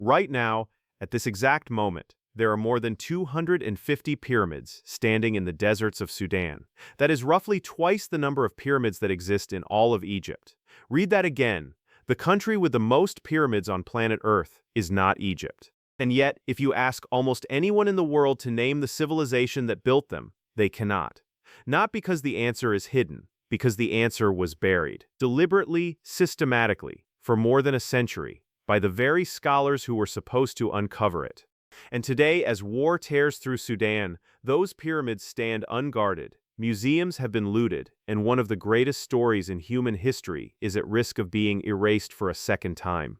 Right now, at this exact moment, there are more than 250 pyramids standing in the deserts of Sudan. That is roughly twice the number of pyramids that exist in all of Egypt. Read that again. The country with the most pyramids on planet Earth is not Egypt. And yet, if you ask almost anyone in the world to name the civilization that built them, they cannot. Not because the answer is hidden, because the answer was buried, deliberately, systematically, for more than a century, by the very scholars who were supposed to uncover it. And today, as war tears through Sudan, those pyramids stand unguarded. Museums have been looted, and one of the greatest stories in human history is at risk of being erased for a second time.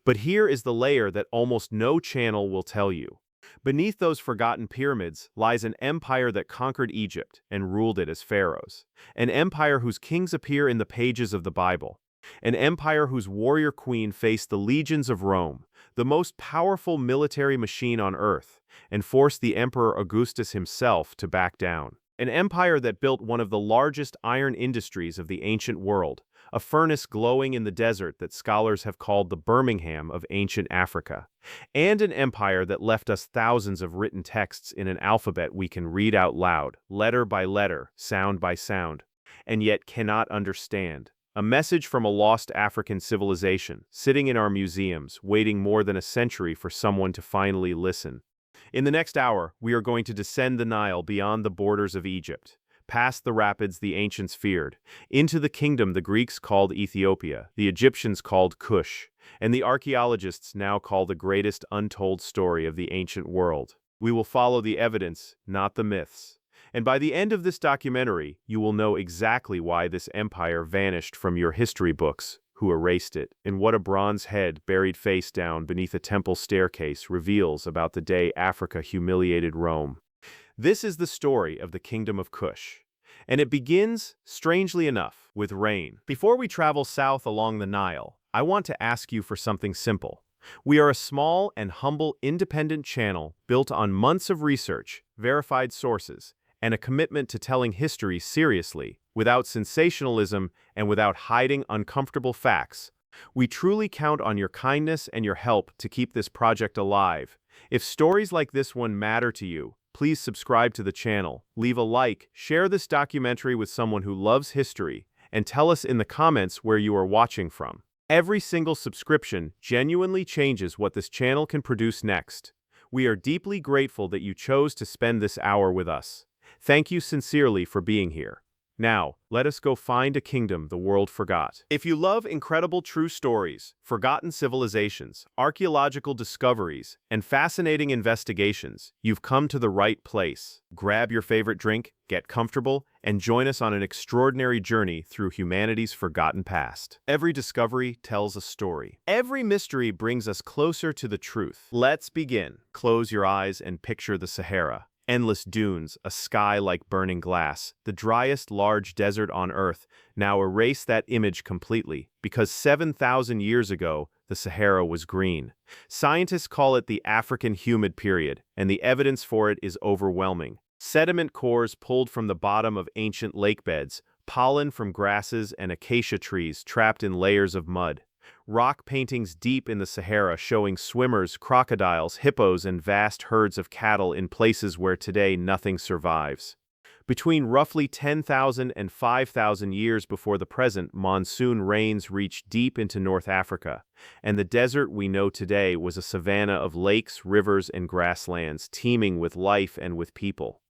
But here is the layer that almost no channel will tell you. Beneath those forgotten pyramids lies an empire that conquered Egypt and ruled it as pharaohs. An empire whose kings appear in the pages of the Bible. An empire whose warrior queen faced the legions of Rome, the most powerful military machine on earth, and forced the Emperor Augustus himself to back down. An empire that built one of the largest iron industries of the ancient world, a furnace glowing in the desert that scholars have called the Birmingham of ancient Africa. And an empire that left us thousands of written texts in an alphabet we can read out loud, letter by letter, sound by sound, and yet cannot understand. A message from a lost African civilization, sitting in our museums, waiting more than a century for someone to finally listen. In the next hour, we are going to descend the Nile beyond the borders of Egypt, past the rapids the ancients feared, into the kingdom the Greeks called Ethiopia, the Egyptians called Kush, and the archaeologists now call the greatest untold story of the ancient world. We will follow the evidence, not the myths. And by the end of this documentary, you will know exactly why this empire vanished from your history books, who erased it, and what a bronze head buried face down beneath a temple staircase reveals about the day Africa humiliated Rome. This is the story of the Kingdom of Kush. And it begins, strangely enough, with rain. Before we travel south along the Nile, I want to ask you for something simple. We are a small and humble independent channel built on months of research, verified sources, and a commitment to telling history seriously, without sensationalism and without hiding uncomfortable facts. We truly count on your kindness and your help to keep this project alive. If stories like this one matter to you, please subscribe to the channel, leave a like, share this documentary with someone who loves history, and tell us in the comments where you are watching from. Every single subscription genuinely changes what this channel can produce next. We are deeply grateful that you chose to spend this hour with us. Thank you sincerely for being here. Now, let us go find a kingdom the world forgot. If you love incredible true stories, forgotten civilizations, archaeological discoveries, and fascinating investigations, you've come to the right place. Grab your favorite drink, get comfortable, and join us on an extraordinary journey through humanity's forgotten past. Every discovery tells a story. Every mystery brings us closer to the truth. Let's begin. Close your eyes and picture the Sahara. Endless dunes, a sky like burning glass, the driest large desert on Earth. Now erase that image completely, because 7,000 years ago, the Sahara was green. Scientists call it the African humid period, and the evidence for it is overwhelming. Sediment cores pulled from the bottom of ancient lake beds, pollen from grasses and acacia trees trapped in layers of mud. Rock paintings deep in the Sahara showing swimmers, crocodiles, hippos, and vast herds of cattle in places where today nothing survives. Between roughly 10,000 and 5,000 years before the present, monsoon rains reached deep into North Africa, and the desert we know today was a savanna of lakes, rivers, and grasslands teeming with life and with people.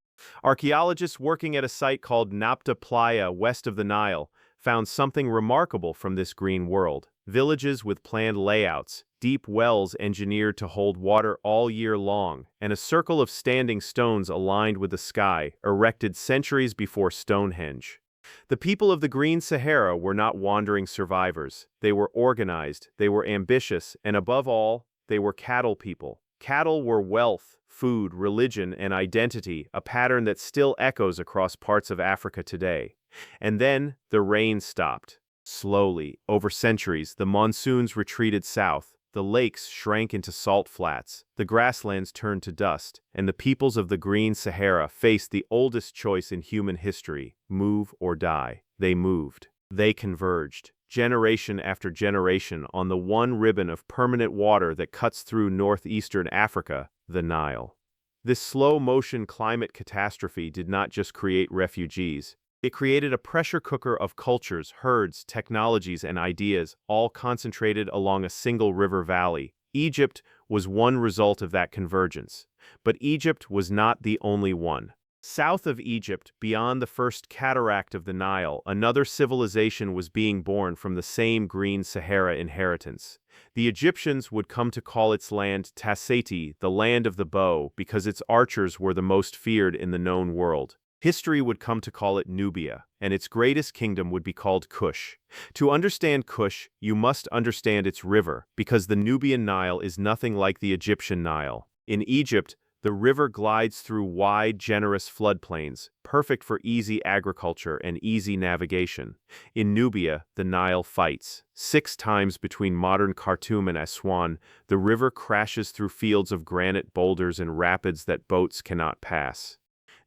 Archaeologists working at a site called Napta Playa west of the Nile found something remarkable from this green world. Villages with planned layouts, deep wells engineered to hold water all year long, and a circle of standing stones aligned with the sky, erected centuries before Stonehenge. The people of the Green Sahara were not wandering survivors. They were organized, they were ambitious, and above all, they were cattle people. Cattle were wealth, food, religion, and identity, a pattern that still echoes across parts of Africa today. And then, the rain stopped. Slowly, over centuries, the monsoons retreated south, the lakes shrank into salt flats, the grasslands turned to dust, and the peoples of the Green Sahara faced the oldest choice in human history: move or die. They moved. They converged. generation after generation on the one ribbon of permanent water that cuts through northeastern Africa, the Nile. This slow-motion climate catastrophe did not just create refugees. It created a pressure cooker of cultures, herds, technologies, and ideas, all concentrated along a single river valley. Egypt was one result of that convergence. But Egypt was not the only one. South of Egypt, beyond the first cataract of the Nile, another civilization was being born from the same green Sahara inheritance. The Egyptians would come to call its land Tasseti, the land of the bow, because its archers were the most feared in the known world. History would come to call it Nubia, and its greatest kingdom would be called Kush. To understand Kush, you must understand its river, because the Nubian Nile is nothing like the Egyptian Nile. In Egypt, the river glides through wide, generous floodplains, perfect for easy agriculture and easy navigation. In Nubia, the Nile fights. 6 times between modern Khartoum and Aswan, the river crashes through fields of granite boulders and rapids that boats cannot pass.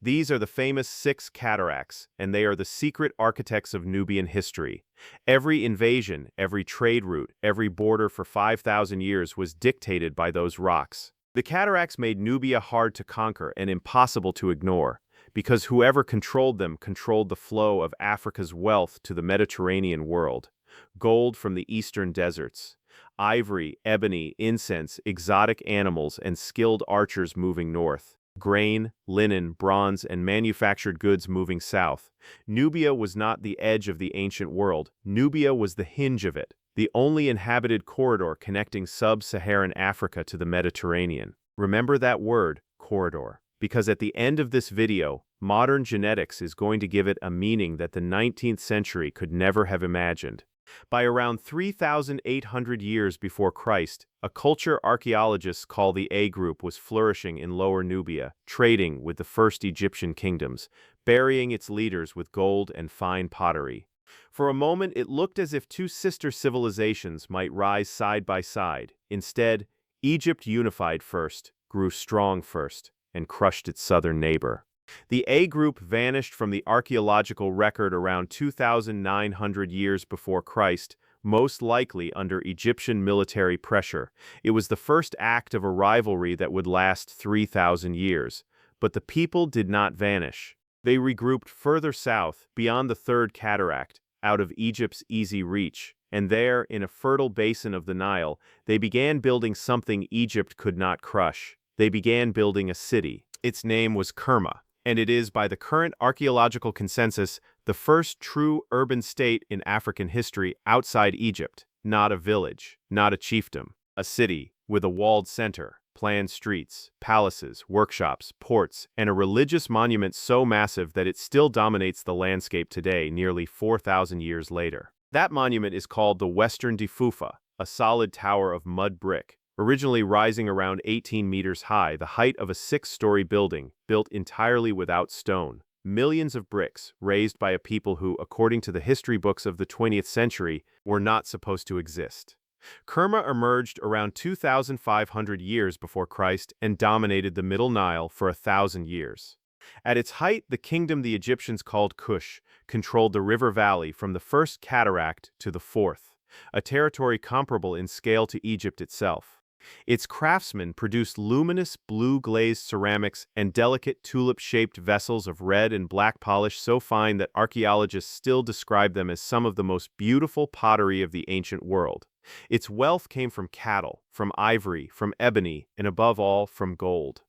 These are the famous 6 cataracts, and they are the secret architects of Nubian history. Every invasion, every trade route, every border for 5,000 years was dictated by those rocks. The cataracts made Nubia hard to conquer and impossible to ignore, because whoever controlled them controlled the flow of Africa's wealth to the Mediterranean world. Gold from the eastern deserts, ivory, ebony, incense, exotic animals, and skilled archers moving north. Grain, linen, bronze, and manufactured goods moving south. Nubia was not the edge of the ancient world. Nubia was the hinge of it, the only inhabited corridor connecting sub-Saharan Africa to the Mediterranean. Remember that word, corridor, because at the end of this video, modern genetics is going to give it a meaning that the 19th century could never have imagined. By around 3,800 years before Christ, a culture archaeologists call the A group was flourishing in Lower Nubia, trading with the first Egyptian kingdoms, burying its leaders with gold and fine pottery. For a moment, it looked as if 2 sister civilizations might rise side by side. Instead, Egypt unified first, grew strong first, and crushed its southern neighbor. The A group vanished from the archaeological record around 2,900 years before Christ, most likely under Egyptian military pressure. It was the first act of a rivalry that would last 3,000 years. But the people did not vanish. They regrouped further south, beyond the Third Cataract, out of Egypt's easy reach, and there, in a fertile basin of the Nile, they began building something Egypt could not crush. They began building a city. Its name was Kerma, and it is, by the current archaeological consensus, the first true urban state in African history outside Egypt. Not a village, not a chiefdom, a city with a walled center, planned streets, palaces, workshops, ports, and a religious monument so massive that it still dominates the landscape today, nearly 4,000 years later. That monument is called the Western Difufa, a solid tower of mud brick, originally rising around 18 meters high, the height of a 6-story building, built entirely without stone. Millions of bricks, raised by a people who, according to the history books of the 20th century, were not supposed to exist. Kerma emerged around 2,500 years before Christ and dominated the Middle Nile for 1,000 years. At its height, the kingdom the Egyptians called Kush controlled the river valley from the first cataract to the fourth, a territory comparable in scale to Egypt itself. Its craftsmen produced luminous blue-glazed ceramics and delicate tulip-shaped vessels of red and black polish so fine that archaeologists still describe them as some of the most beautiful pottery of the ancient world. Its wealth came from cattle, from ivory, from ebony, and above all, from gold.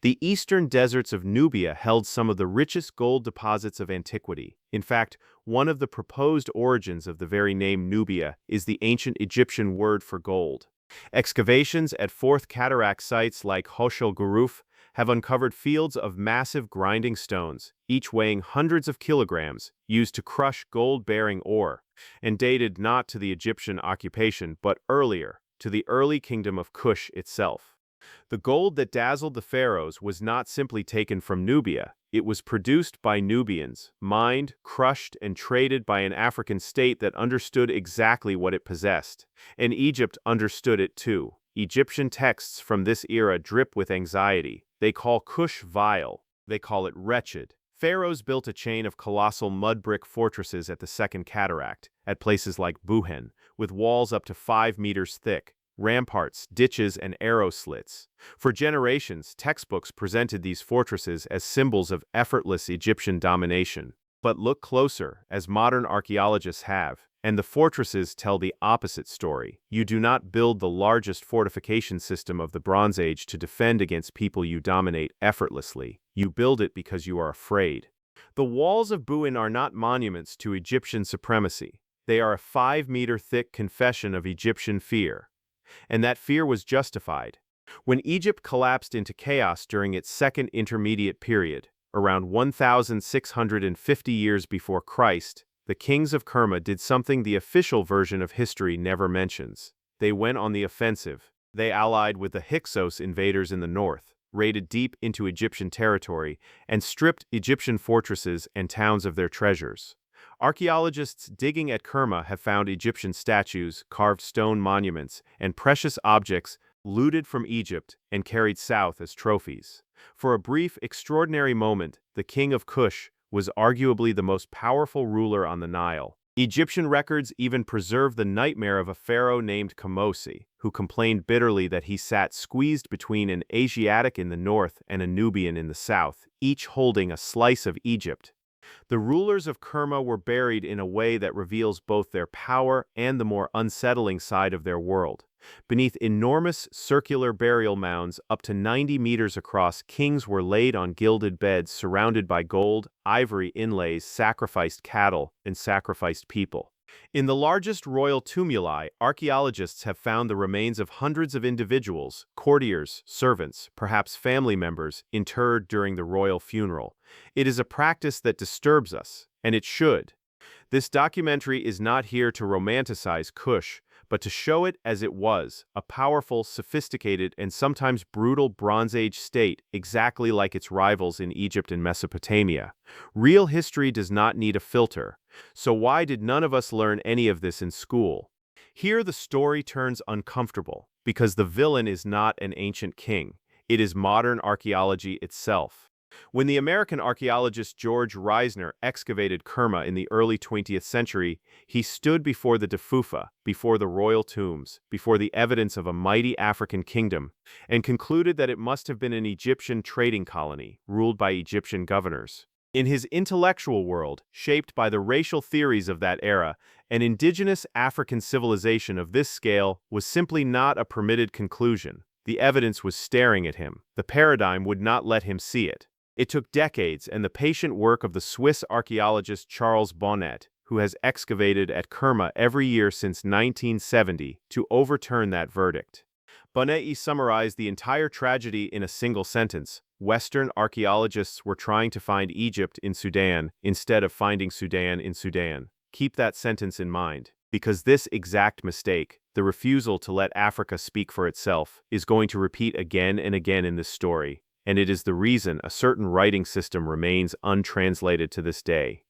The eastern deserts of Nubia held some of the richest gold deposits of antiquity. In fact, one of the proposed origins of the very name Nubia is the ancient Egyptian word for gold. Excavations at Fourth Cataract sites like Hosh el-Guruf have uncovered fields of massive grinding stones, each weighing hundreds of kilograms, used to crush gold-bearing ore, and dated not to the Egyptian occupation but earlier, to the early kingdom of Kush itself. The gold that dazzled the pharaohs was not simply taken from Nubia. It was produced by Nubians, mined, crushed, and traded by an African state that understood exactly what it possessed. And Egypt understood it too. Egyptian texts from this era drip with anxiety. They call Kush vile. They call it wretched, Pharaohs built a chain of colossal mud brick fortresses at the Second Cataract, at places like Buhen, with walls up to 5 meters thick, ramparts, ditches, and arrow slits. For generations, textbooks presented these fortresses as symbols of effortless Egyptian domination. But look closer, as modern archaeologists have, and the fortresses tell the opposite story. You do not build the largest fortification system of the Bronze Age to defend against people you dominate effortlessly. You build it because you are afraid. The walls of Buin are not monuments to Egyptian supremacy. They are a 5-meter-thick confession of Egyptian fear. And that fear was justified. When Egypt collapsed into chaos during its second intermediate period, around 1,650 years before Christ, the kings of Kerma did something the official version of history never mentions. They went on the offensive. They allied with the Hyksos invaders in the north, raided deep into Egyptian territory, and stripped Egyptian fortresses and towns of their treasures. Archaeologists digging at Kerma have found Egyptian statues, carved stone monuments, and precious objects looted from Egypt and carried south as trophies. For a brief, extraordinary moment, the king of Kush was arguably the most powerful ruler on the Nile. Egyptian records even preserve the nightmare of a pharaoh named Kamosi, who complained bitterly that he sat squeezed between an Asiatic in the north and a Nubian in the south, each holding a slice of Egypt. The rulers of Kerma were buried in a way that reveals both their power and the more unsettling side of their world. Beneath enormous circular burial mounds up to 90 meters across, kings were laid on gilded beds surrounded by gold, ivory inlays, sacrificed cattle, and sacrificed people. In the largest royal tumuli, archaeologists have found the remains of hundreds of individuals, courtiers, servants, perhaps family members, interred during the royal funeral. It is a practice that disturbs us, and it should. This documentary is not here to romanticize Kush, but to show it as it was, a powerful, sophisticated, and sometimes brutal Bronze Age state, exactly like its rivals in Egypt and Mesopotamia. Real history does not need a filter. So why did none of us learn any of this in school? Here the story turns uncomfortable, because the villain is not an ancient king. It is modern archaeology itself. When the American archaeologist George Reisner excavated Kerma in the early 20th century, he stood before the Defufa, before the royal tombs, before the evidence of a mighty African kingdom, and concluded that it must have been an Egyptian trading colony, ruled by Egyptian governors. In his intellectual world, shaped by the racial theories of that era, an indigenous African civilization of this scale was simply not a permitted conclusion. The evidence was staring at him. The paradigm would not let him see it. It took decades and the patient work of the Swiss archaeologist Charles Bonnet, who has excavated at Kerma every year since 1970, to overturn that verdict. Bonnet summarized the entire tragedy in a single sentence. Western archaeologists were trying to find Egypt in Sudan instead of finding Sudan in Sudan. Keep that sentence in mind, because this exact mistake, the refusal to let Africa speak for itself, is going to repeat again and again in this story. And it is the reason a certain writing system remains untranslated to this day.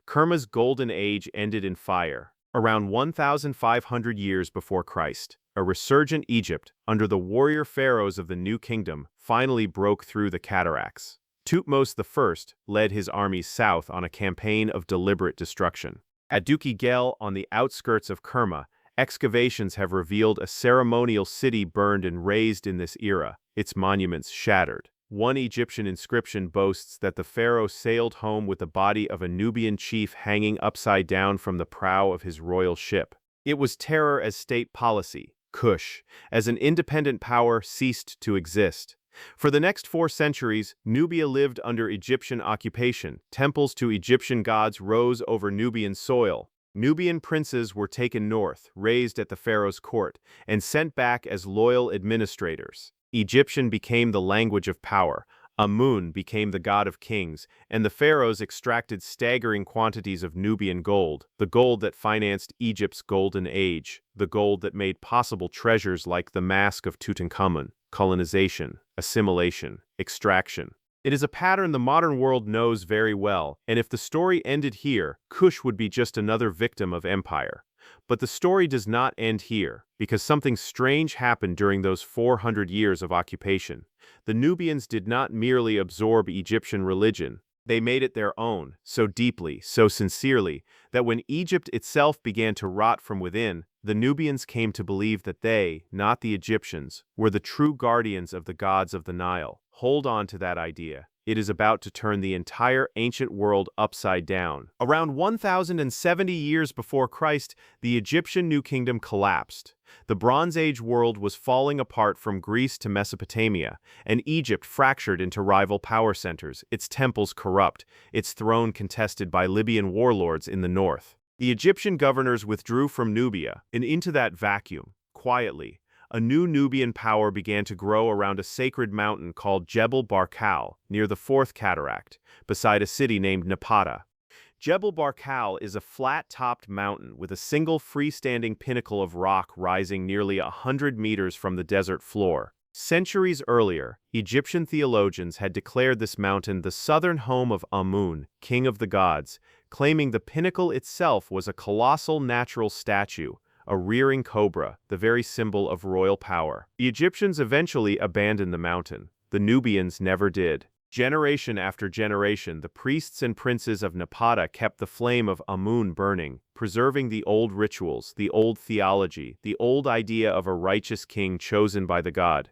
Kerma's golden age ended in fire. Around 1,500 years before Christ, a resurgent Egypt, under the warrior pharaohs of the New Kingdom, finally broke through the cataracts. Thutmose I led his armies south on a campaign of deliberate destruction. At Duki Gel, on the outskirts of Kerma, excavations have revealed a ceremonial city burned and razed in this era, its monuments shattered. One Egyptian inscription boasts that the pharaoh sailed home with the body of a Nubian chief hanging upside down from the prow of his royal ship. It was terror as state policy. Kush, as an independent power, ceased to exist. For the next 4 centuries, Nubia lived under Egyptian occupation. Temples to Egyptian gods rose over Nubian soil. Nubian princes were taken north, raised at the pharaoh's court, and sent back as loyal administrators. Egyptian became the language of power, Amun became the god of kings, and the pharaohs extracted staggering quantities of Nubian gold, the gold that financed Egypt's golden age, the gold that made possible treasures like the Mask of Tutankhamun, colonization, assimilation, extraction. It is a pattern the modern world knows very well, and if the story ended here, Kush would be just another victim of empire. But the story does not end here, because something strange happened during those 400 years of occupation. The Nubians did not merely absorb Egyptian religion, They made it their own, so deeply, so sincerely, that when Egypt itself began to rot from within, the Nubians came to believe that they, not the Egyptians, were the true guardians of the gods of the Nile. Hold on to that idea. It is about to turn the entire ancient world upside down. Around 1070 years before Christ, the Egyptian New Kingdom collapsed. The Bronze Age world was falling apart from Greece to Mesopotamia, and Egypt fractured into rival power centers, its temples corrupt, its throne contested by Libyan warlords in the north. The Egyptian governors withdrew from Nubia, and into that vacuum, quietly, a new Nubian power began to grow around a sacred mountain called Jebel Barkal, near the Fourth Cataract, beside a city named Napata. Jebel Barkal is a flat-topped mountain with a single freestanding pinnacle of rock rising nearly 100 meters from the desert floor. Centuries earlier, Egyptian theologians had declared this mountain the southern home of Amun, king of the gods, claiming the pinnacle itself was a colossal natural statue, a rearing cobra, the very symbol of royal power. The Egyptians eventually abandoned the mountain. The Nubians never did. Generation after generation, the priests and princes of Napata kept the flame of Amun burning, preserving the old rituals, the old theology, the old idea of a righteous king chosen by the god.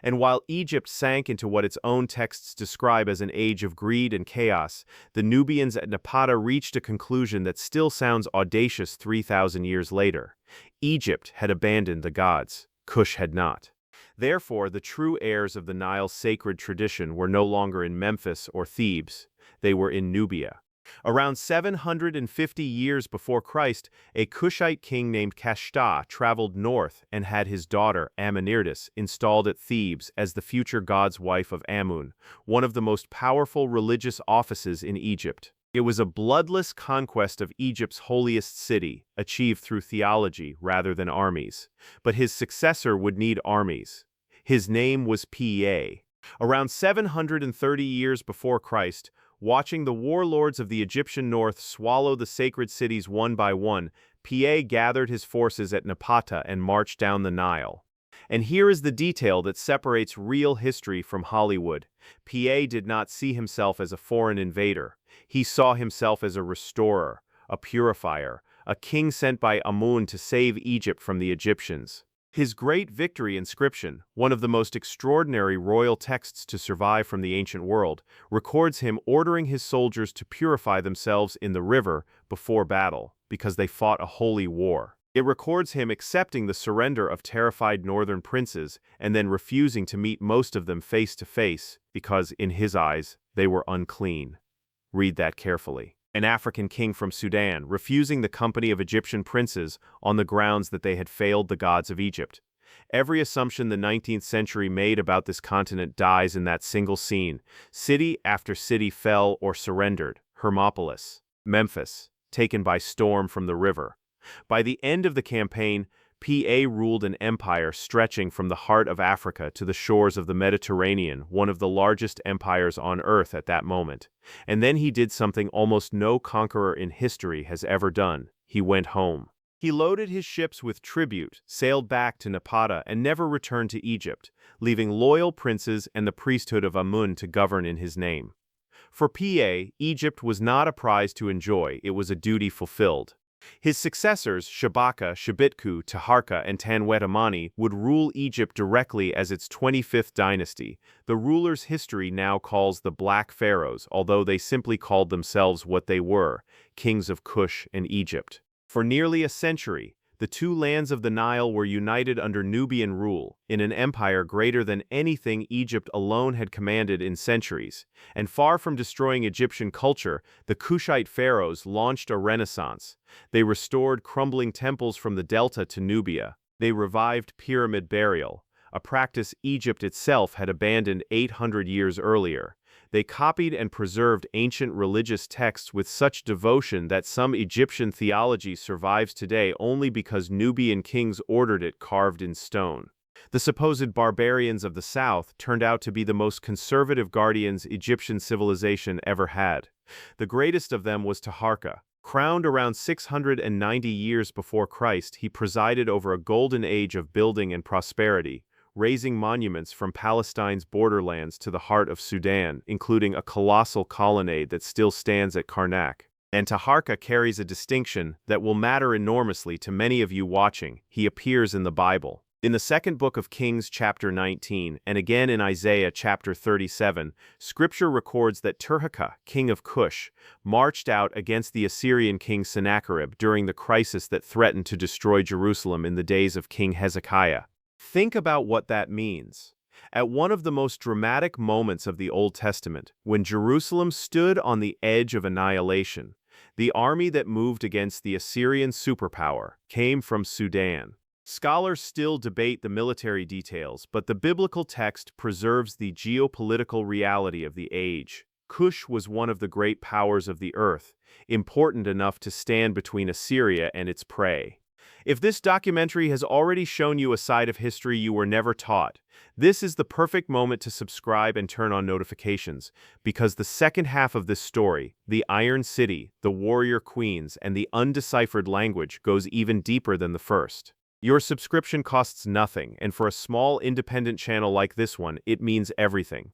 And while Egypt sank into what its own texts describe as an age of greed and chaos, the Nubians at Napata reached a conclusion that still sounds audacious 3,000 years later. Egypt had abandoned the gods. Kush had not. Therefore, the true heirs of the Nile's sacred tradition were no longer in Memphis or Thebes. They were in Nubia. Around 750 years before Christ, a Kushite king named Kashta traveled north and had his daughter, Amanirenas, installed at Thebes as the future god's wife of Amun, one of the most powerful religious offices in Egypt. It was a bloodless conquest of Egypt's holiest city, achieved through theology rather than armies. But his successor would need armies. His name was Pa. Around 730 years before Christ, watching the warlords of the Egyptian north swallow the sacred cities one by one, Pa gathered his forces at Napata and marched down the Nile. And here is the detail that separates real history from Hollywood. Pa did not see himself as a foreign invader. He saw himself as a restorer, a purifier, a king sent by Amun to save Egypt from the Egyptians. His great victory inscription, one of the most extraordinary royal texts to survive from the ancient world, records him ordering his soldiers to purify themselves in the river before battle, because they fought a holy war. It records him accepting the surrender of terrified northern princes and then refusing to meet most of them face to face, because, in his eyes, they were unclean. Read that carefully. An African king from Sudan, refusing the company of Egyptian princes on the grounds that they had failed the gods of Egypt. Every assumption the 19th century made about this continent dies in that single scene. City after city fell or surrendered. Hermopolis, Memphis, taken by storm from the river. By the end of the campaign, Pa ruled an empire stretching from the heart of Africa to the shores of the Mediterranean, one of the largest empires on earth at that moment. And then he did something almost no conqueror in history has ever done. He went home. He loaded his ships with tribute, sailed back to Napata, and never returned to Egypt, leaving loyal princes and the priesthood of Amun to govern in his name. For Pa, Egypt was not a prize to enjoy, it was a duty fulfilled. His successors, Shabaka, Shabitku, Taharka, and Tanwetamani, would rule Egypt directly as its 25th dynasty. The rulers' history now calls the Black Pharaohs, although they simply called themselves what they were, kings of Kush and Egypt. For nearly a century, the two lands of the Nile were united under Nubian rule, in an empire greater than anything Egypt alone had commanded in centuries. And far from destroying Egyptian culture, the Kushite pharaohs launched a renaissance. They restored crumbling temples from the delta to Nubia. They revived pyramid burial, a practice Egypt itself had abandoned 800 years earlier. They copied and preserved ancient religious texts with such devotion that some Egyptian theology survives today only because Nubian kings ordered it carved in stone. The supposed barbarians of the south turned out to be the most conservative guardians Egyptian civilization ever had. The greatest of them was Taharka. Crowned around 690 years before Christ, he presided over a golden age of building and prosperity, raising monuments from Palestine's borderlands to the heart of Sudan, including a colossal colonnade that still stands at Karnak. And Taharka carries a distinction that will matter enormously to many of you watching. He appears in the Bible. In the second book of Kings, chapter 19, and again in Isaiah, chapter 37, Scripture records that Tirhakah, king of Kush, marched out against the Assyrian king Sennacherib during the crisis that threatened to destroy Jerusalem in the days of King Hezekiah. Think about what that means. At one of the most dramatic moments of the Old Testament, when Jerusalem stood on the edge of annihilation, the army that moved against the Assyrian superpower came from Sudan. Scholars still debate the military details, but the biblical text preserves the geopolitical reality of the age. Kush was one of the great powers of the earth, important enough to stand between Assyria and its prey. If this documentary has already shown you a side of history you were never taught, this is the perfect moment to subscribe and turn on notifications, because the second half of this story, the Iron City, the warrior queens, and the undeciphered language, goes even deeper than the first. Your subscription costs nothing, and for a small independent channel like this one, it means everything.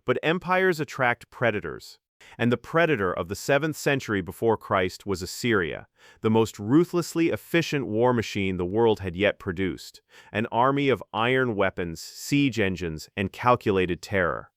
But empires attract predators, and the predator of the 7th century before Christ was Assyria, the most ruthlessly efficient war machine the world had yet produced, an army of iron weapons, siege engines, and calculated terror.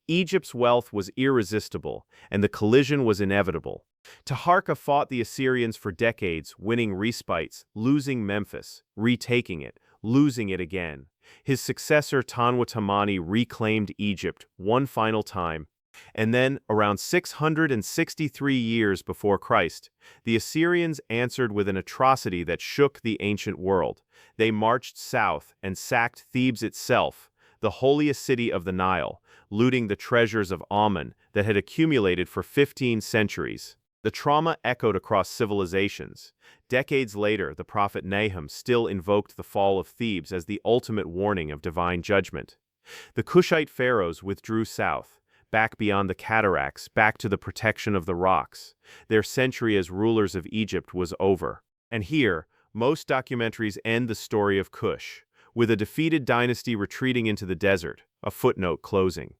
Egypt's wealth was irresistible, and the collision was inevitable. Taharka fought the Assyrians for decades, winning respites, losing Memphis, retaking it, losing it again. His successor Tanwatamani reclaimed Egypt one final time, and then, around 663 years before Christ, the Assyrians answered with an atrocity that shook the ancient world. They marched south and sacked Thebes itself, the holiest city of the Nile, looting the treasures of Amun that had accumulated for 15 centuries. The trauma echoed across civilizations. Decades later, the prophet Nahum still invoked the fall of Thebes as the ultimate warning of divine judgment. The Kushite pharaohs withdrew south, back beyond the cataracts, back to the protection of the rocks. Their century as rulers of Egypt was over. And here, most documentaries end the story of Kush, with a defeated dynasty retreating into the desert, a footnote closing.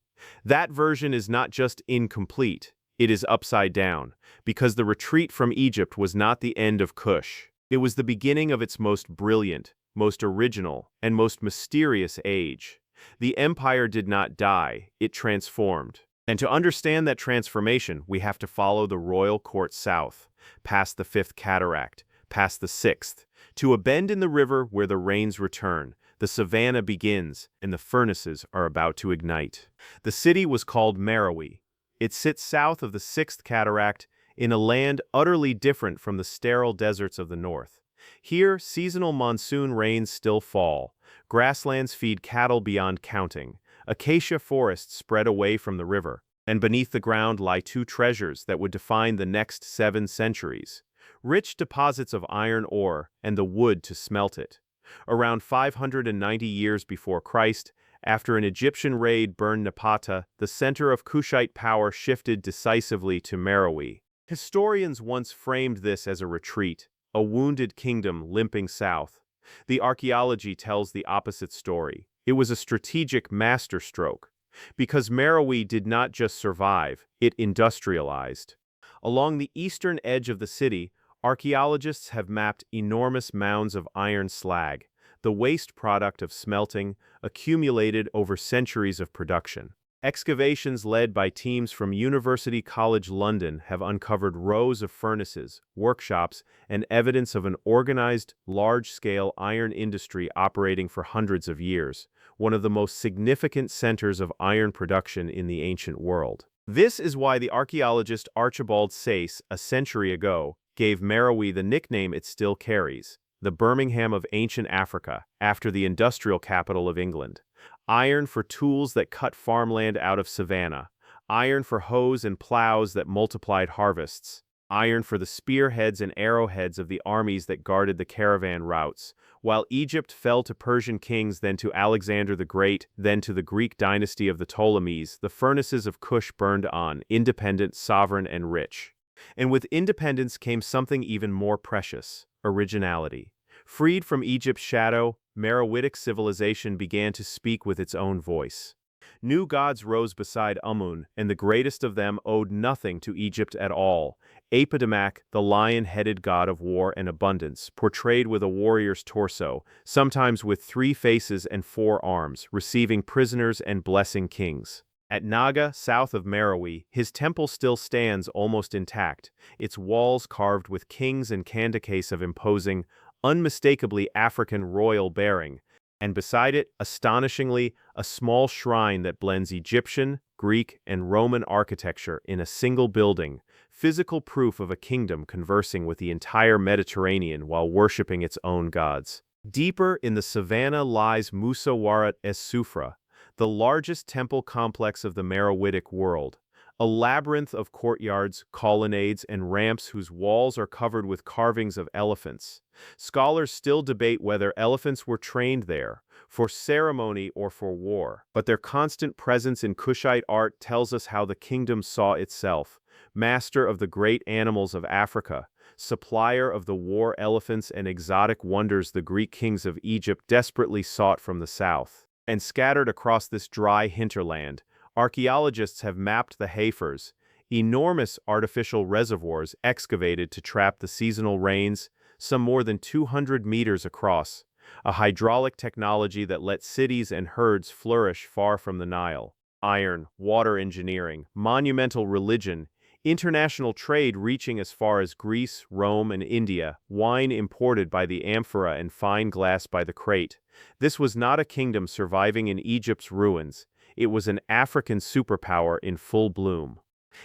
That version is not just incomplete, it is upside down, because the retreat from Egypt was not the end of Kush. It was the beginning of its most brilliant, most original, and most mysterious age. The empire did not die, it transformed. And to understand that transformation, we have to follow the royal court south, past the 5th cataract, past the 6th, to a bend in the river where the rains return, the savannah begins, and the furnaces are about to ignite. The city was called Meroe. It sits south of the 6th cataract, in a land utterly different from the sterile deserts of the north. Here, seasonal monsoon rains still fall, grasslands feed cattle beyond counting, acacia forests spread away from the river, and beneath the ground lie two treasures that would define the next 7 centuries: rich deposits of iron ore and the wood to smelt it. Around 590 years before Christ, after an Egyptian raid burned Napata, the center of Kushite power shifted decisively to Meroe. Historians once framed this as a retreat, a wounded kingdom limping south. The Archaeology tells the opposite story. It was a strategic masterstroke, because Meroe did not just survive, it industrialized. Along the eastern edge of the city, archaeologists have mapped enormous mounds of iron slag, the waste product of smelting, accumulated over centuries of production. Excavations led by teams from University College London have uncovered rows of furnaces, workshops, and evidence of an organized, large-scale iron industry operating for hundreds of years, one of the most significant centers of iron production in the ancient world. This is why the archaeologist Archibald Sayce, a century ago, gave Meroe the nickname it still carries, the Birmingham of ancient Africa, after the industrial capital of England. Iron for tools that cut farmland out of savanna, iron for hoes and plows that multiplied harvests, iron for the spearheads and arrowheads of the armies that guarded the caravan routes. While Egypt fell to Persian kings, then to Alexander the Great, then to the Greek dynasty of the Ptolemies, the furnaces of Kush burned on, independent, sovereign, and rich. And with independence came something even more precious: originality. Freed from Egypt's shadow, Meroitic civilization began to speak with its own voice. New gods rose beside Amun, and the greatest of them owed nothing to Egypt at all. Apidamak, the lion-headed god of war and abundance, portrayed with a warrior's torso, sometimes with 3 faces and 4 arms, receiving prisoners and blessing kings. At Naga, south of Meroe, his temple still stands almost intact, its walls carved with kings and candaces of imposing, unmistakably African royal bearing, and beside it, astonishingly, a small shrine that blends Egyptian, Greek, and Roman architecture in a single building, physical proof of a kingdom conversing with the entire Mediterranean while worshipping its own gods. Deeper in the savannah lies Musawarat es-Sufra, the largest temple complex of the Meroitic world, a labyrinth of courtyards, colonnades, and ramps whose walls are covered with carvings of elephants. Scholars still debate whether elephants were trained there, for ceremony or for war, but their constant presence in Kushite art tells us how the kingdom saw itself, master of the great animals of Africa, supplier of the war elephants and exotic wonders the Greek kings of Egypt desperately sought from the south. And scattered across this dry hinterland, archaeologists have mapped the Pharaohs, enormous artificial reservoirs excavated to trap the seasonal rains, some more than 200 meters across, a hydraulic technology that let cities and herds flourish far from the Nile. Iron, water engineering, monumental religion, international trade reaching as far as Greece, Rome, and India, wine imported by the amphora and fine glass by the crate. This was not a kingdom surviving in Egypt's ruins. It was an African superpower in full bloom.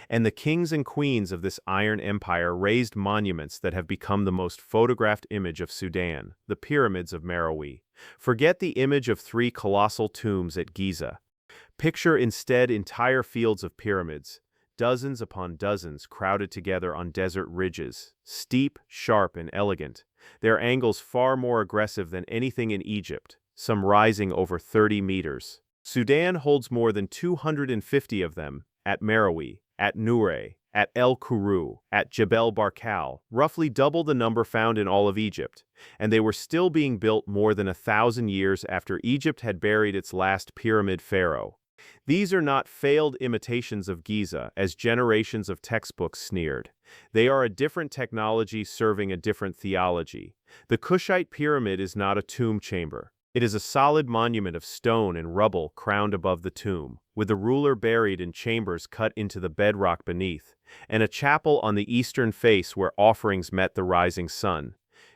And the kings and queens of this iron empire raised monuments that have become the most photographed image of Sudan, the pyramids of Meroe. Forget the image of 3 colossal tombs at Giza. Picture instead entire fields of pyramids, dozens upon dozens crowded together on desert ridges, steep, sharp, and elegant, their angles far more aggressive than anything in Egypt, some rising over 30 meters. Sudan holds more than 250 of them, at Meroe, at Nure, at El Kuru, at Jebel Barkal, roughly double the number found in all of Egypt, and they were still being built more than 1,000 years after Egypt had buried its last pyramid pharaoh. These are not failed imitations of Giza, as generations of textbooks sneered. They are a different technology serving a different theology. The Kushite pyramid is not a tomb chamber. It is a solid monument of stone and rubble crowned above the tomb, with the ruler buried in chambers cut into the bedrock beneath, and a chapel on the eastern face where offerings met the rising sun.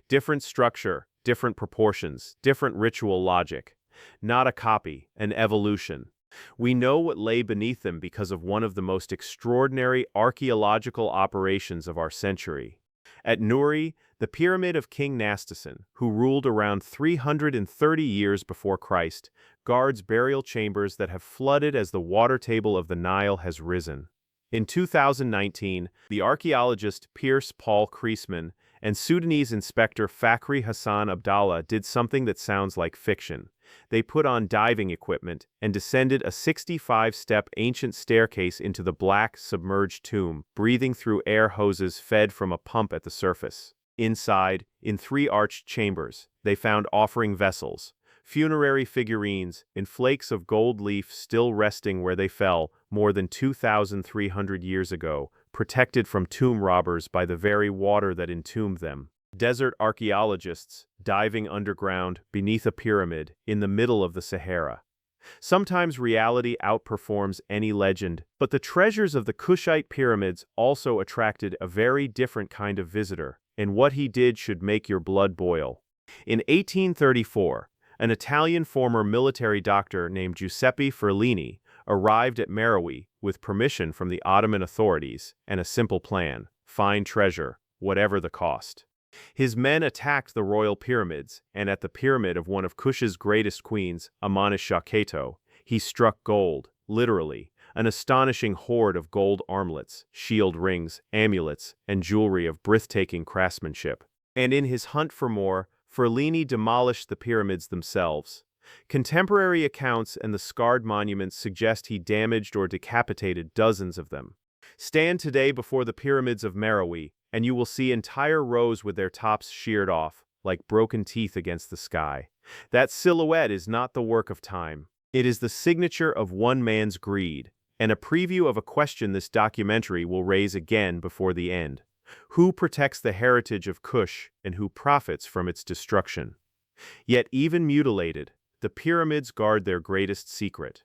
Different structure, different proportions, different ritual logic. Not a copy, an evolution. We know what lay beneath them because of one of the most extraordinary archaeological operations of our century. At Nuri, the pyramid of King Nastasen, who ruled around 330 years before Christ, guards burial chambers that have flooded as the water table of the Nile has risen. In 2019, the archaeologist Pierce Paul Kriesman and Sudanese inspector Fakhri Hassan Abdallah did something that sounds like fiction. They put on diving equipment and descended a 65-step ancient staircase into the black, submerged tomb, breathing through air hoses fed from a pump at the surface. Inside, in 3 arched chambers, they found offering vessels, funerary figurines, and flakes of gold leaf still resting where they fell more than 2,300 years ago, protected from tomb robbers by the very water that entombed them. Desert archaeologists diving underground beneath a pyramid in the middle of the Sahara. Sometimes reality outperforms any legend, but the treasures of the Kushite pyramids also attracted a very different kind of visitor, and what he did should make your blood boil. In 1834, an Italian former military doctor named Giuseppe Ferlini arrived at Meroe with permission from the Ottoman authorities and a simple plan: find treasure, whatever the cost. His men attacked the royal pyramids, and at the pyramid of one of Kush's greatest queens, Amanirenas, he struck gold, literally, an astonishing hoard of gold armlets, shield rings, amulets, and jewelry of breathtaking craftsmanship. And in his hunt for more, Ferlini demolished the pyramids themselves. Contemporary accounts and the scarred monuments suggest he damaged or decapitated dozens of them. Stand today before the pyramids of Meroe, and you will see entire rows with their tops sheared off, like broken teeth against the sky. That silhouette is not the work of time. It is the signature of one man's greed, and a preview of a question this documentary will raise again before the end. Who protects the heritage of Kush and who profits from its destruction? Yet even mutilated, the pyramids guard their greatest secret.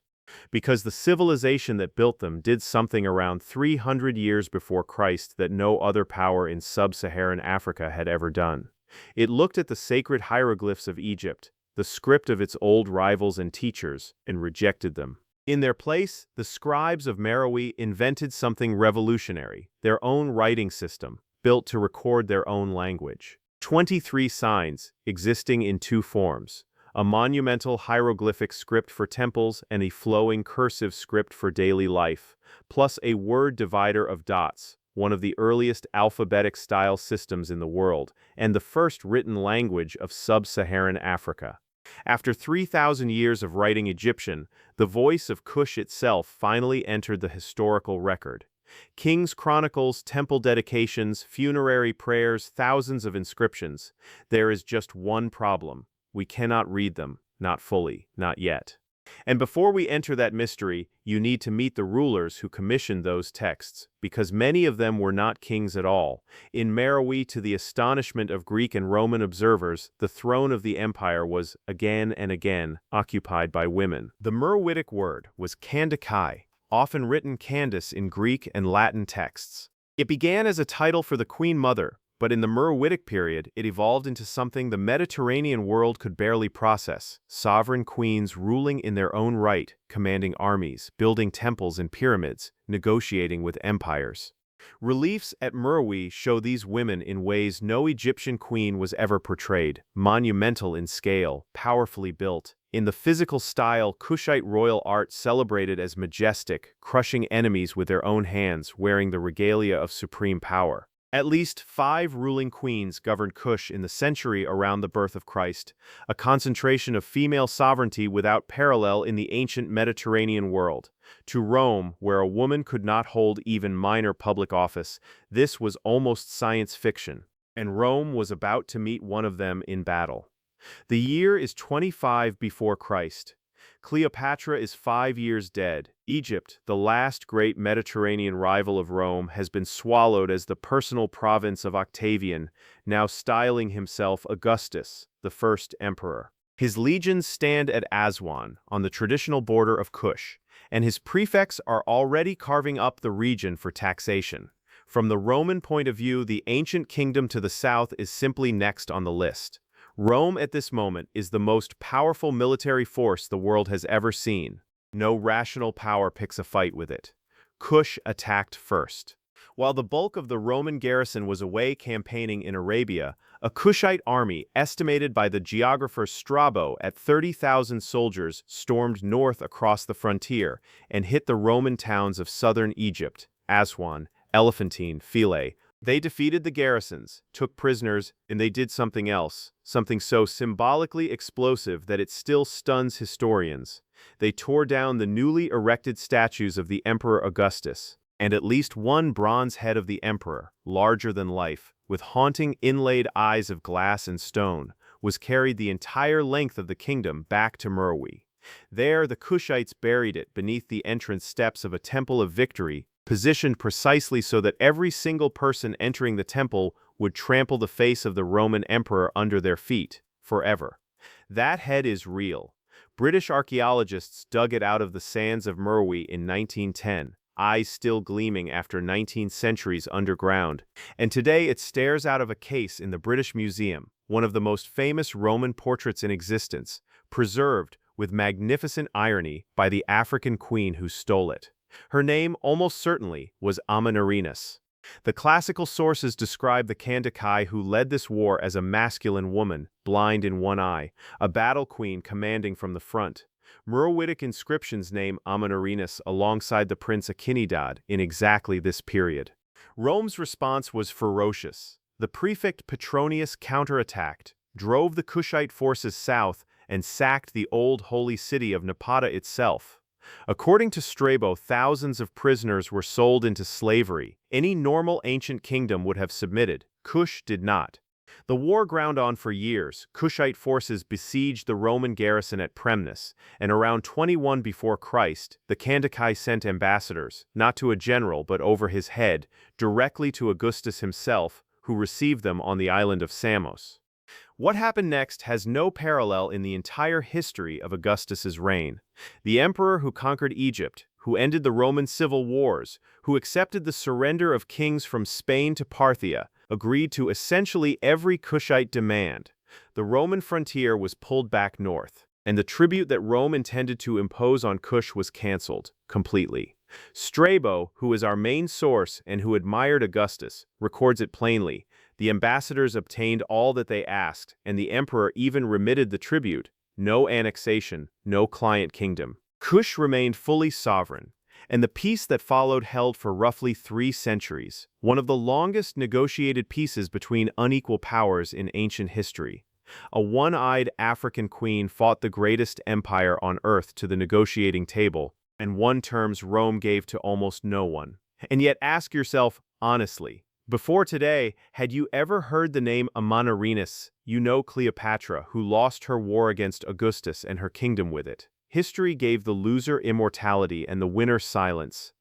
Because the civilization that built them did something around 300 years before Christ that no other power in sub-Saharan Africa had ever done. It looked at the sacred hieroglyphs of Egypt, the script of its old rivals and teachers, and rejected them. In their place, the scribes of Meroe invented something revolutionary, their own writing system, built to record their own language. 23 signs, existing in two forms: a monumental hieroglyphic script for temples and a flowing cursive script for daily life, plus a word divider of dots, one of the earliest alphabetic-style systems in the world, and the first written language of sub-Saharan Africa. After 3,000 years of writing Egyptian, the voice of Kush itself finally entered the historical record. Kings' chronicles, temple dedications, funerary prayers, thousands of inscriptions. There is just one problem. We cannot read them, not fully, not yet. And before we enter that mystery, you need to meet the rulers who commissioned those texts, because many of them were not kings at all. In Meroe, to the astonishment of Greek and Roman observers, the throne of the empire was, again and again, occupied by women. The Meroitic word was Candakai, often written Candace in Greek and Latin texts. It began as a title for the Queen Mother, but in the Meroitic period, it evolved into something the Mediterranean world could barely process: sovereign queens ruling in their own right, commanding armies, building temples and pyramids, negotiating with empires. Reliefs at Meroe show these women in ways no Egyptian queen was ever portrayed: monumental in scale, powerfully built. In the physical style, Kushite royal art celebrated as majestic, crushing enemies with their own hands, wearing the regalia of supreme power. At least 5 ruling queens governed Kush in the century around the birth of Christ, a concentration of female sovereignty without parallel in the ancient Mediterranean world. To Rome, where a woman could not hold even minor public office, this was almost science fiction, and Rome was about to meet one of them in battle. The year is 25 before Christ. Cleopatra is 5 years dead. Egypt, the last great Mediterranean rival of Rome, has been swallowed as the personal province of Octavian, now styling himself Augustus, the first emperor. His legions stand at Aswan, on the traditional border of Kush, and his prefects are already carving up the region for taxation. From the Roman point of view, the ancient kingdom to the south is simply next on the list. Rome at this moment is the most powerful military force the world has ever seen. No rational power picks a fight with it. Kush attacked first. While the bulk of the Roman garrison was away campaigning in Arabia, a Kushite army, estimated by the geographer Strabo at 30,000 soldiers, stormed north across the frontier and hit the Roman towns of southern Egypt: Aswan, Elephantine, Philae. They defeated the garrisons, took prisoners, and they did something else, something so symbolically explosive that it still stuns historians. They tore down the newly erected statues of the Emperor Augustus, and at least one bronze head of the emperor, larger than life, with haunting inlaid eyes of glass and stone, was carried the entire length of the kingdom back to Meroe. There, the Kushites buried it beneath the entrance steps of a temple of victory, positioned precisely so that every single person entering the temple would trample the face of the Roman emperor under their feet, forever. That head is real. British archaeologists dug it out of the sands of Meroe in 1910, eyes still gleaming after 19 centuries underground, and today it stares out of a case in the British Museum, one of the most famous Roman portraits in existence, preserved, with magnificent irony, by the African queen who stole it. Her name, almost certainly, was Amanirenas. The classical sources describe the Candakai who led this war as a masculine woman, blind in one eye, a battle queen commanding from the front. Meroitic inscriptions name Amanirenas alongside the prince Akinidad in exactly this period. Rome's response was ferocious. The prefect Petronius counterattacked, drove the Kushite forces south, and sacked the old holy city of Napata itself. According to Strabo, thousands of prisoners were sold into slavery. Any normal ancient kingdom would have submitted. Kush did not. The war ground on for years. Kushite forces besieged the Roman garrison at Premnus, and around 21 before Christ, the Kandakai sent ambassadors, not to a general but over his head, directly to Augustus himself, who received them on the island of Samos. What happened next has no parallel in the entire history of Augustus's reign. The emperor who conquered Egypt, who ended the Roman civil wars, who accepted the surrender of kings from Spain to Parthia, agreed to essentially every Kushite demand. The Roman frontier was pulled back north, and the tribute that Rome intended to impose on Kush was cancelled completely. Strabo, who is our main source and who admired Augustus, records it plainly. The ambassadors obtained all that they asked, and the emperor even remitted the tribute. No annexation, no client kingdom. Kush remained fully sovereign, and the peace that followed held for roughly 3 centuries, one of the longest negotiated peaces between unequal powers in ancient history. A one-eyed African queen fought the greatest empire on earth to the negotiating table, and won terms Rome gave to almost no one. And yet ask yourself, honestly, before today, had you ever heard the name Amanirenas, you know Cleopatra, who lost her war against Augustus and her kingdom with it? History gave the loser immortality and the winner silence.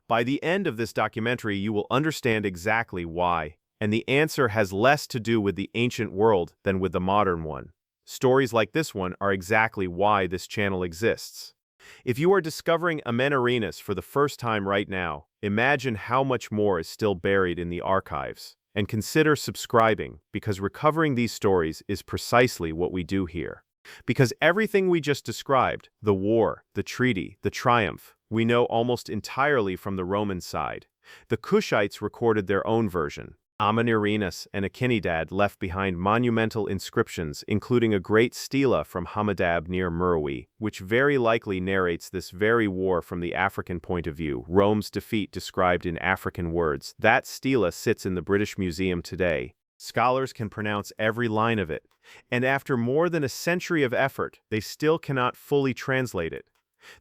By the end of this documentary, you will understand exactly why, and the answer has less to do with the ancient world than with the modern one. Stories like this one are exactly why this channel exists. If you are discovering Amanirenas for the first time right now, imagine how much more is still buried in the archives. And consider subscribing, because recovering these stories is precisely what we do here. Because everything we just described, the war, the treaty, the triumph, we know almost entirely from the Roman side. The Kushites recorded their own version. Amanirenas and Akinidad left behind monumental inscriptions, including a great stela from Hammurabi near Meroe, which very likely narrates this very war from the African point of view, Rome's defeat described in African words. That stela sits in the British Museum today. Scholars can pronounce every line of it, and after more than a century of effort, they still cannot fully translate it.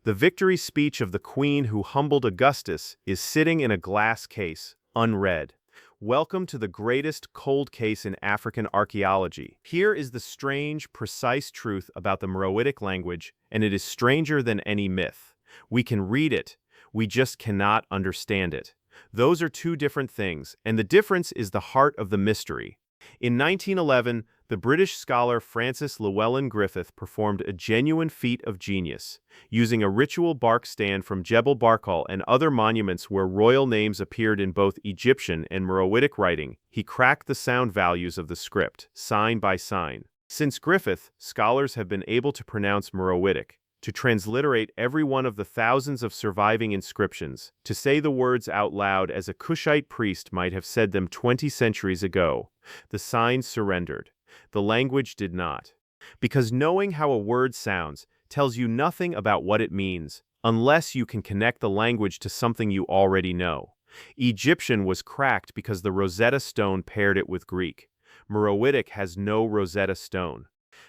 The victory speech of the queen who humbled Augustus is sitting in a glass case, unread. Welcome to the greatest cold case in African archaeology. Here is the strange, precise truth about the Meroitic language, and it is stranger than any myth. We can read it, we just cannot understand it. Those are 2 different things, and the difference is the heart of the mystery. In 1911, the British scholar Francis Llewellyn Griffith performed a genuine feat of genius. Using a ritual bark stand from Jebel Barkal and other monuments where royal names appeared in both Egyptian and Meroitic writing, he cracked the sound values of the script, sign by sign. Since Griffith, scholars have been able to pronounce Meroitic, to transliterate every one of the thousands of surviving inscriptions, to say the words out loud as a Kushite priest might have said them 20 centuries ago. The signs surrendered. The language did not. Because knowing how a word sounds tells you nothing about what it means, unless you can connect the language to something you already know. Egyptian was cracked because the Rosetta Stone paired it with Greek. Meroitic has no Rosetta Stone.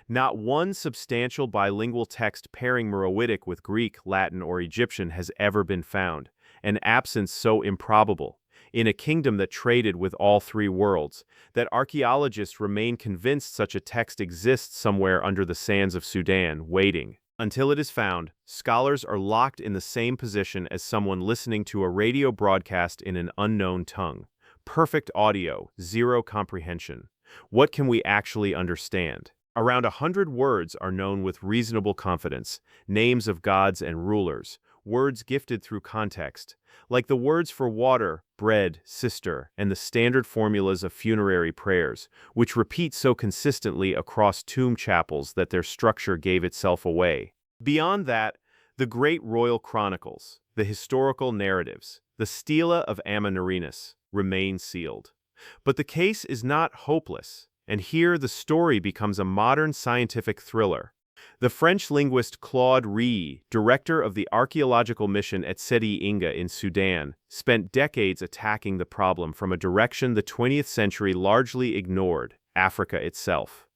Not one substantial bilingual text pairing Meroitic with Greek, Latin, or Egyptian has ever been found, an absence so improbable, in a kingdom that traded with all 3 worlds, that archaeologists remain convinced such a text exists somewhere under the sands of Sudan, waiting. Until it is found, scholars are locked in the same position as someone listening to a radio broadcast in an unknown tongue. Perfect audio, 0 comprehension. What can we actually understand? Around 100 words are known with reasonable confidence, names of gods and rulers, words gifted through context, like the words for water, bread, sister, and the standard formulas of funerary prayers, which repeat so consistently across tomb chapels that their structure gave itself away. Beyond that, the great royal chronicles, the historical narratives, the stela of Amanirenas, remain sealed. But the case is not hopeless, and here the story becomes a modern scientific thriller. The French linguist Claude Rie, director of the archaeological mission at Seti Inga in Sudan, spent decades attacking the problem from a direction the 20th century largely ignored, Africa itself.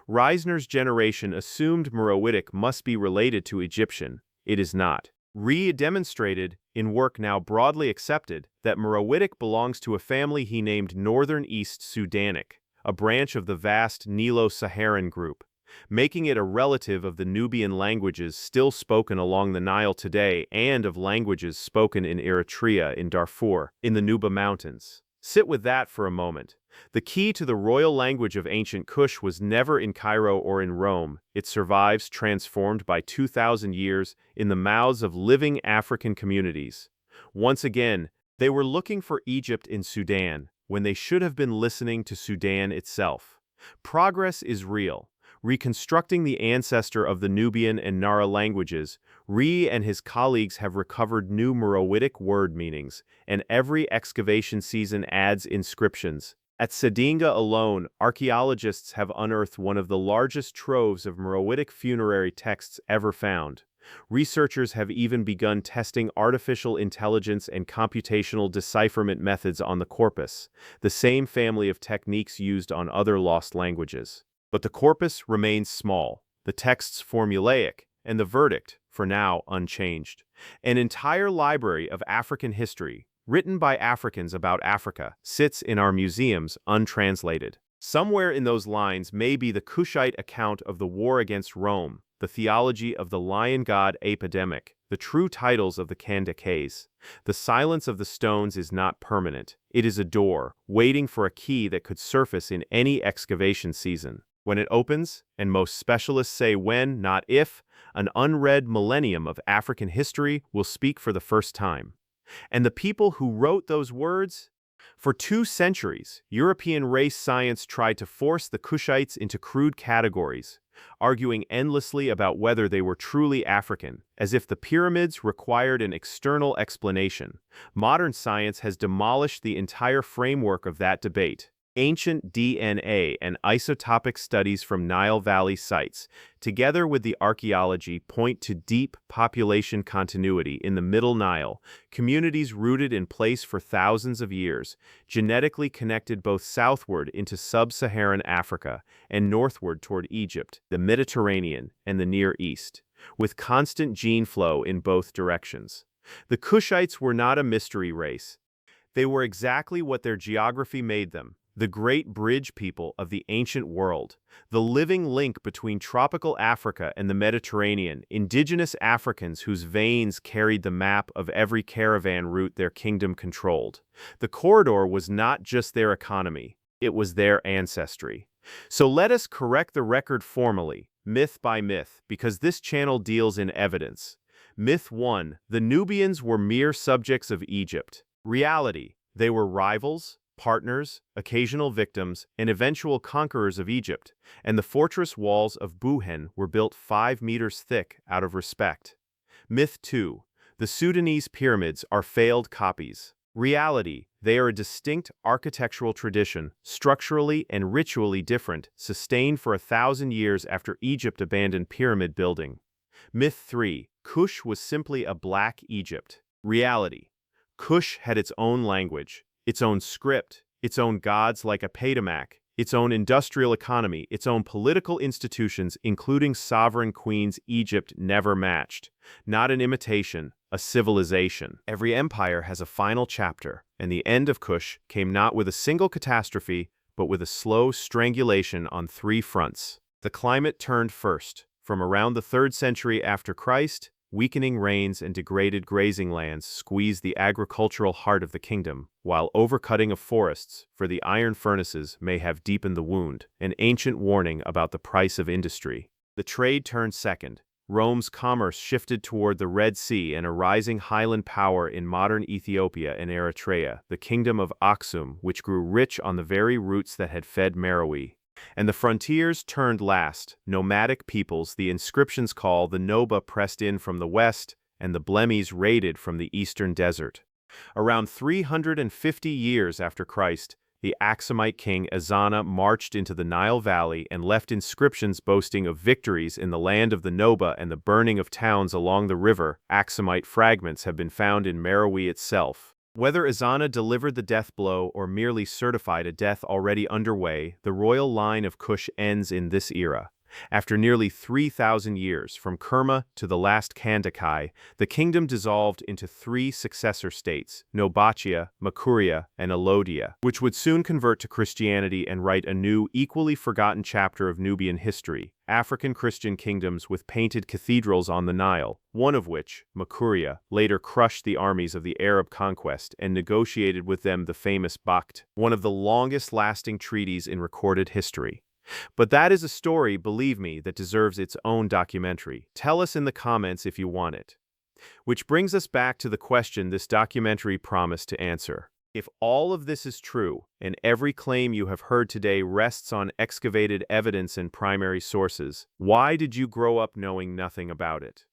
Reisner's generation assumed Meroitic must be related to Egyptian. It is not. Rie demonstrated, in work now broadly accepted, that Meroitic belongs to a family he named Northern East Sudanic, a branch of the vast Nilo-Saharan group, making it a relative of the Nubian languages still spoken along the Nile today and of languages spoken in Eritrea, in Darfur, in the Nuba Mountains. Sit with that for a moment. The key to the royal language of ancient Kush was never in Cairo or in Rome. It survives, transformed by 2,000 years, in the mouths of living African communities. Once again, they were looking for Egypt in Sudan, when they should have been listening to Sudan itself. Progress is real. Reconstructing the ancestor of the Nubian and Nara languages, Re and his colleagues have recovered new Meroitic word meanings, and every excavation season adds inscriptions. At Sedinga alone, archaeologists have unearthed one of the largest troves of Meroitic funerary texts ever found. Researchers have even begun testing artificial intelligence and computational decipherment methods on the corpus, the same family of techniques used on other lost languages. But the corpus remains small, the texts formulaic, and the verdict, for now, unchanged. An entire library of African history, written by Africans about Africa, sits in our museums untranslated. Somewhere in those lines may be the Kushite account of the war against Rome, the theology of the lion god epidemic, the true titles of the Kandakas. The silence of the stones is not permanent. It is a door, waiting for a key that could surface in any excavation season. When it opens, and most specialists say when, not if, an unread millennium of African history will speak for the first time. And the people who wrote those words? For 2 centuries, European race science tried to force the Kushites into crude categories, arguing endlessly about whether they were truly African, as if the pyramids required an external explanation. Modern science has demolished the entire framework of that debate. Ancient DNA and isotopic studies from Nile Valley sites, together with the archaeology, point to deep population continuity in the Middle Nile, communities rooted in place for thousands of years, genetically connected both southward into sub-Saharan Africa and northward toward Egypt, the Mediterranean, and the Near East, with constant gene flow in both directions. The Kushites were not a mystery race. They were exactly what their geography made them. The great bridge people of the ancient world, the living link between tropical Africa and the Mediterranean, indigenous Africans whose veins carried the map of every caravan route their kingdom controlled. The corridor was not just their economy, it was their ancestry. So let us correct the record formally, myth by myth, because this channel deals in evidence. Myth 1. The Nubians were mere subjects of Egypt. Reality. They were rivals, partners, occasional victims, and eventual conquerors of Egypt, and the fortress walls of Buhen were built 5 meters thick out of respect. Myth 2. The Sudanese pyramids are failed copies. Reality. They are a distinct architectural tradition, structurally and ritually different, sustained for 1,000 years after Egypt abandoned pyramid building. Myth 3. Kush was simply a black Egypt. Reality. Kush had its own language, its own script, its own gods like Apetamak, its own industrial economy, its own political institutions, including sovereign queens Egypt never matched. Not an imitation, a civilization. Every empire has a final chapter, and the end of Kush came not with a single catastrophe, but with a slow strangulation on 3 fronts. The climate turned first. From around the 3rd century after Christ, weakening rains and degraded grazing lands squeezed the agricultural heart of the kingdom, while overcutting of forests for the iron furnaces may have deepened the wound, an ancient warning about the price of industry. The trade turned second. Rome's commerce shifted toward the Red Sea and a rising highland power in modern Ethiopia and Eritrea, the Kingdom of Aksum, which grew rich on the very roots that had fed Meroe. And the frontiers turned last. Nomadic peoples, the inscriptions call the Noba, pressed in from the west, and the Blemis raided from the eastern desert. Around 350 years after Christ, the Aksumite king Ezana marched into the Nile Valley and left inscriptions boasting of victories in the land of the Noba and the burning of towns along the river. Aksumite fragments have been found in Meroe itself. Whether Ezana delivered the death blow or merely certified a death already underway, the royal line of Kush ends in this era. After nearly 3,000 years, from Kerma to the last Kandakai, the kingdom dissolved into three successor states, Nobatia, Makuria, and Alodia, which would soon convert to Christianity and write a new, equally forgotten chapter of Nubian history, African Christian kingdoms with painted cathedrals on the Nile, one of which, Makuria, later crushed the armies of the Arab conquest and negotiated with them the famous Bakht, one of the longest-lasting treaties in recorded history. But that is a story, believe me, that deserves its own documentary. Tell us in the comments if you want it. Which brings us back to the question this documentary promised to answer. If all of this is true, and every claim you have heard today rests on excavated evidence and primary sources, why did you grow up knowing nothing about it?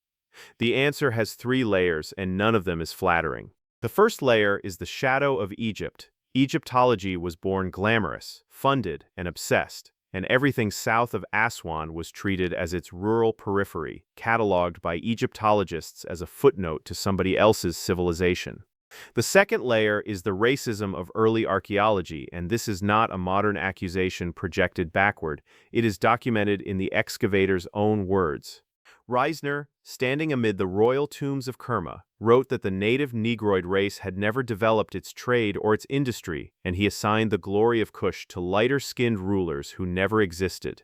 The answer has three layers, and none of them is flattering. The first layer is the shadow of Egypt. Egyptology was born glamorous, funded, and obsessed, and everything south of Aswan was treated as its rural periphery, catalogued by Egyptologists as a footnote to somebody else's civilization. The second layer is the racism of early archaeology, and this is not a modern accusation projected backward. It is documented in the excavator's own words. Reisner, standing amid the royal tombs of Kerma, wrote that the native Negroid race had never developed its trade or its industry, and he assigned the glory of Kush to lighter-skinned rulers who never existed.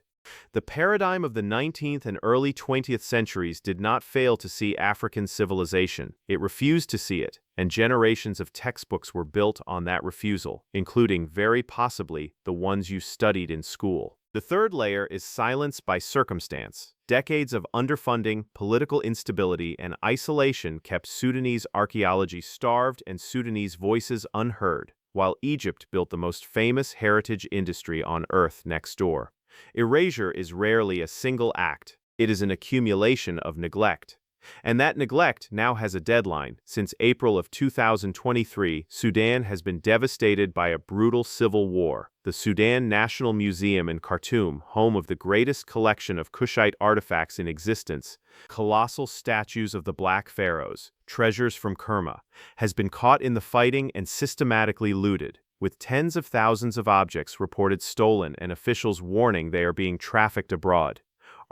The paradigm of the 19th and early 20th centuries did not fail to see African civilization. It refused to see it, and generations of textbooks were built on that refusal, including, very possibly, the ones you studied in school. The third layer is silence by circumstance. Decades of underfunding, political instability, and isolation kept Sudanese archaeology starved and Sudanese voices unheard, while Egypt built the most famous heritage industry on Earth next door. Erasure is rarely a single act. It is an accumulation of neglect. And that neglect now has a deadline. Since April of 2023, Sudan has been devastated by a brutal civil war. The Sudan National Museum in Khartoum, home of the greatest collection of Kushite artifacts in existence, colossal statues of the Black Pharaohs, treasures from Kerma, has been caught in the fighting and systematically looted, with tens of thousands of objects reported stolen and officials warning they are being trafficked abroad.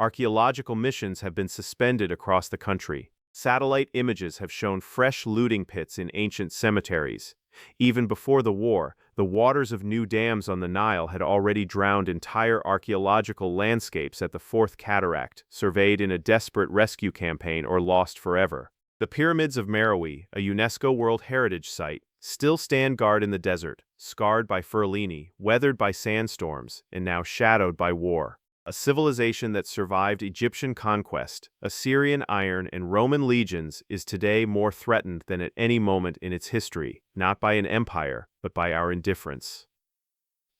Archaeological missions have been suspended across the country. Satellite images have shown fresh looting pits in ancient cemeteries. Even before the war, the waters of new dams on the Nile had already drowned entire archaeological landscapes at the Fourth Cataract, surveyed in a desperate rescue campaign or lost forever. The pyramids of Meroe, a UNESCO World Heritage Site, still stand guard in the desert, scarred by Ferlini, weathered by sandstorms, and now shadowed by war. A civilization that survived Egyptian conquest, Assyrian iron, and Roman legions is today more threatened than at any moment in its history, not by an empire, but by our indifference.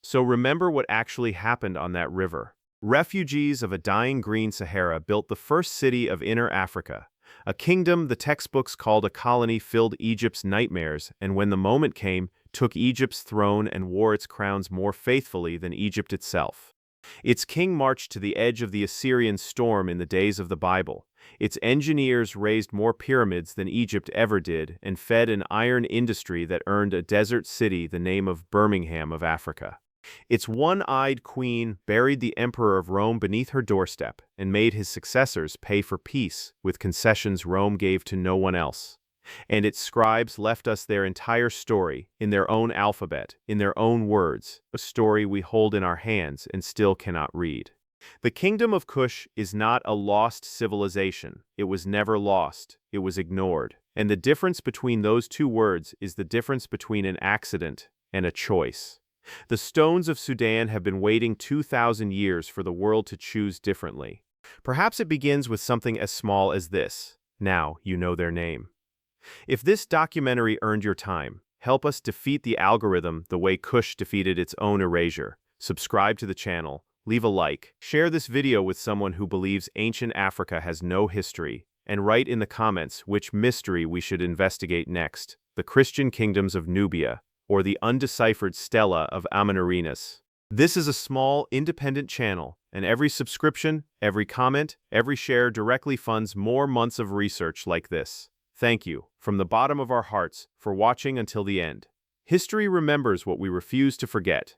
So remember what actually happened on that river. Refugees of a dying green Sahara built the first city of Inner Africa, a kingdom the textbooks called a colony filled Egypt's nightmares, and when the moment came, took Egypt's throne and wore its crowns more faithfully than Egypt itself. Its king marched to the edge of the Assyrian storm in the days of the Bible. Its engineers raised more pyramids than Egypt ever did and fed an iron industry that earned a desert city the name of Birmingham of Africa. Its one-eyed queen buried the emperor of Rome beneath her doorstep and made his successors pay for peace with concessions Rome gave to no one else. And its scribes left us their entire story, in their own alphabet, in their own words, a story we hold in our hands and still cannot read. The Kingdom of Kush is not a lost civilization. It was never lost. It was ignored. And the difference between those two words is the difference between an accident and a choice. The stones of Sudan have been waiting 2,000 years for the world to choose differently. Perhaps it begins with something as small as this. Now you know their name. If this documentary earned your time, help us defeat the algorithm the way Kush defeated its own erasure. Subscribe to the channel, leave a like, share this video with someone who believes ancient Africa has no history, and write in the comments which mystery we should investigate next, the Christian kingdoms of Nubia, or the undeciphered stela of Amanirenas. This is a small, independent channel, and every subscription, every comment, every share directly funds more months of research like this. Thank you, from the bottom of our hearts, for watching until the end. History remembers what we refuse to forget.